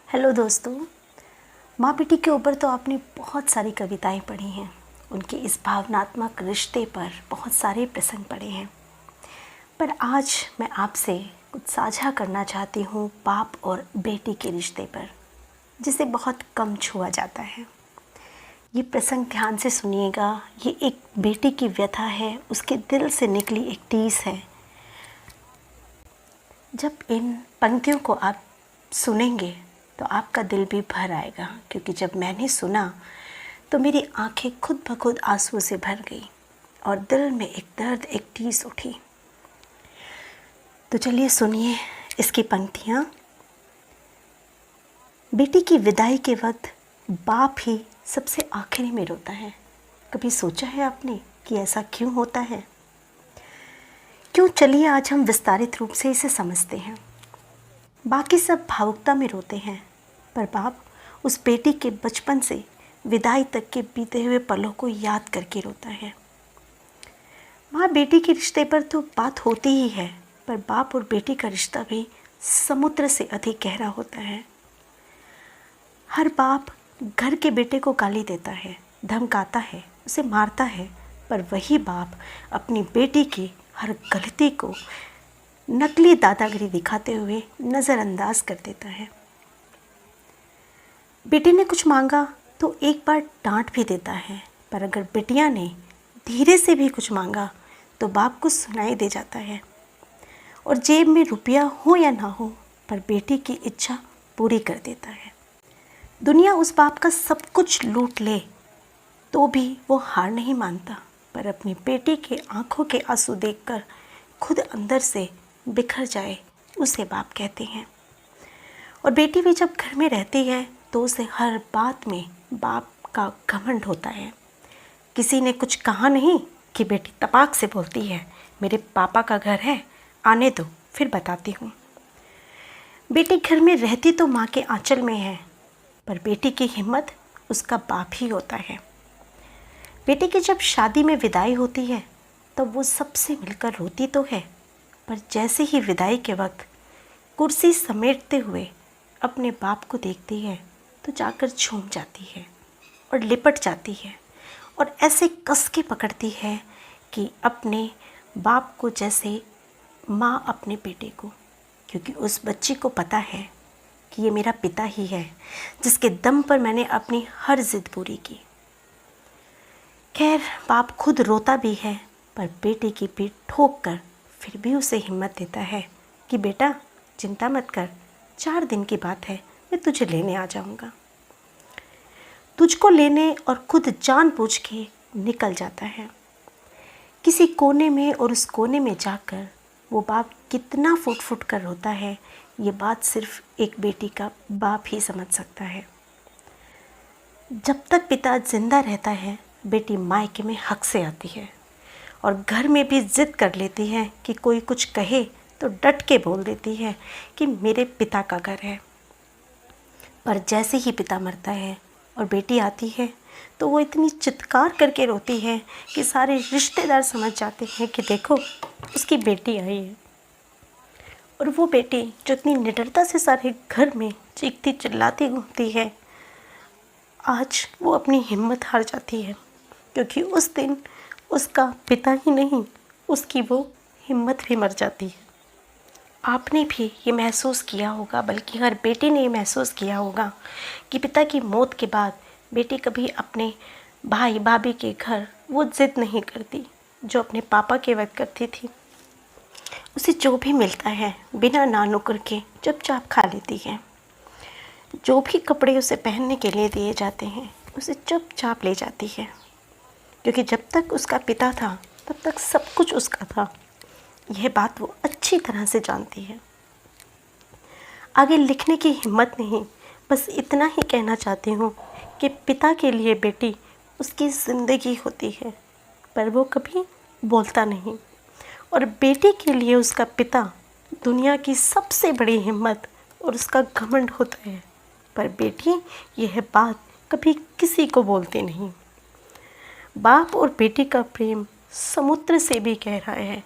Hello दोस्तों। माँ बेटी के ऊपर तो आपने बहुत सारी कविताएं पढ़ी हैं, उनके इस भावनात्मक रिश्ते पर बहुत सारे प्रसंग पढ़े हैं। पर आज मैं आपसे कुछ साझा करना चाहती हूँ बाप और बेटी के रिश्ते पर, जिसे बहुत कम छुआ जाता है। ये प्रसंग ध्यान से सुनिएगा। ये एक बेटी की व्यथा है, उसके दिल से निकली एक टीस है। जब इन पंक्तियों को आप सुनेंगे तो आपका दिल भी भर आएगा, क्योंकि जब मैंने सुना तो मेरी आंखें खुद ब खुद आंसुओं से भर गई और दिल में एक दर्द, एक टीस उठी। तो चलिए सुनिए इसकी पंक्तियाँ। बेटी की विदाई के वक्त बाप ही सबसे आखिरी में रोता है। कभी सोचा है आपने कि ऐसा क्यों होता है? क्यों? चलिए आज हम विस्तारित रूप से इसे समझते हैं। बाकी सब भावुकता में रोते हैं, पर बाप उस बेटी के बचपन से विदाई तक के बीते हुए पलों को याद करके रोता है। माँ बेटी के रिश्ते पर तो बात होती ही है, पर बाप और बेटी का रिश्ता भी समुद्र से अधिक गहरा होता है। हर बाप घर के बेटे को गाली देता है, धमकाता है, उसे मारता है, पर वही बाप अपनी बेटी की हर गलती को नकली दादागिरी दिखाते हुए नज़रअंदाज कर देता है। बेटी ने कुछ मांगा तो एक बार डांट भी देता है, पर अगर बेटियां ने धीरे से भी कुछ मांगा तो बाप को सुनाई दे जाता है। और जेब में रुपया हो या ना हो, पर बेटी की इच्छा पूरी कर देता है। दुनिया उस बाप का सब कुछ लूट ले तो भी वो हार नहीं मानता, पर अपनी बेटी के आंखों के आंसू देखकर खुद अंदर से बिखर जाए उसे बाप कहते हैं। और बेटी भी जब घर में रहती है तो उसे हर बात में बाप का घमंड होता है। किसी ने कुछ कहा नहीं कि बेटी तपाक से बोलती है, मेरे पापा का घर है, आने दो फिर बताती हूँ। बेटी घर में रहती तो माँ के आंचल में है, पर बेटी की हिम्मत उसका बाप ही होता है। बेटी की जब शादी में विदाई होती है तो वो सबसे मिलकर रोती तो है, पर जैसे ही विदाई के वक्त कुर्सी समेटते हुए अपने बाप को देखती है तो जाकर झूम जाती है और लिपट जाती है और ऐसे कस के पकड़ती है कि अपने बाप को जैसे माँ अपने बेटे को, क्योंकि उस बच्ची को पता है कि ये मेरा पिता ही है जिसके दम पर मैंने अपनी हर जिद पूरी की। खैर, बाप खुद रोता भी है, पर बेटी की पीठ ठोक कर फिर भी उसे हिम्मत देता है कि बेटा चिंता मत कर, 4 दिन की बात है, मैं तुझे लेने आ जाऊंगा। तुझको लेने और खुद जानबूझ के निकल जाता है किसी कोने में, और उस कोने में जाकर वो बाप कितना फुट फुट कर रोता है, ये बात सिर्फ एक बेटी का बाप ही समझ सकता है। जब तक पिता जिंदा रहता है बेटी मायके में हक से आती है और घर में भी जिद कर लेती है कि कोई कुछ कहे तो डट के बोल देती है कि मेरे पिता का घर है। पर जैसे ही पिता मरता है और बेटी आती है तो वो इतनी चित्कार करके रोती है कि सारे रिश्तेदार समझ जाते हैं कि देखो उसकी बेटी आई है। और वो बेटी जो इतनी निडरता से सारे घर में चीखती चिल्लाती घूमती है, आज वो अपनी हिम्मत हार जाती है, क्योंकि उस दिन उसका पिता ही नहीं, उसकी वो हिम्मत भी मर जाती है। आपने भी ये महसूस किया होगा, बल्कि हर बेटी ने ये महसूस किया होगा कि पिता की मौत के बाद बेटी कभी अपने भाई भाभी के घर वो जिद नहीं करती जो अपने पापा के वक्त करती थी। उसे जो भी मिलता है बिना ना नुकर के चुपचाप खा लेती है। जो भी कपड़े उसे पहनने के लिए दिए जाते हैं उसे चुपचाप ले जाती है, क्योंकि जब तक उसका पिता था तब तक सब कुछ उसका था। यह बात वो अच्छी तरह से जानती है। आगे लिखने की हिम्मत नहीं, बस इतना ही कहना चाहती हूँ कि पिता के लिए बेटी उसकी ज़िंदगी होती है, पर वो कभी बोलता नहीं। और बेटी के लिए उसका पिता दुनिया की सबसे बड़ी हिम्मत और उसका घमंड होता है, पर बेटी यह बात कभी किसी को बोलती नहीं। बाप और बेटी का प्रेम समुद्र से भी गहरा है,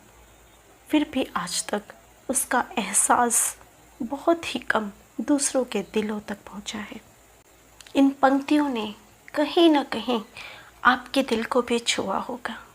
फिर भी आज तक उसका एहसास बहुत ही कम दूसरों के दिलों तक पहुंचा है। इन पंक्तियों ने कहीं ना कहीं आपके दिल को भी छुआ होगा।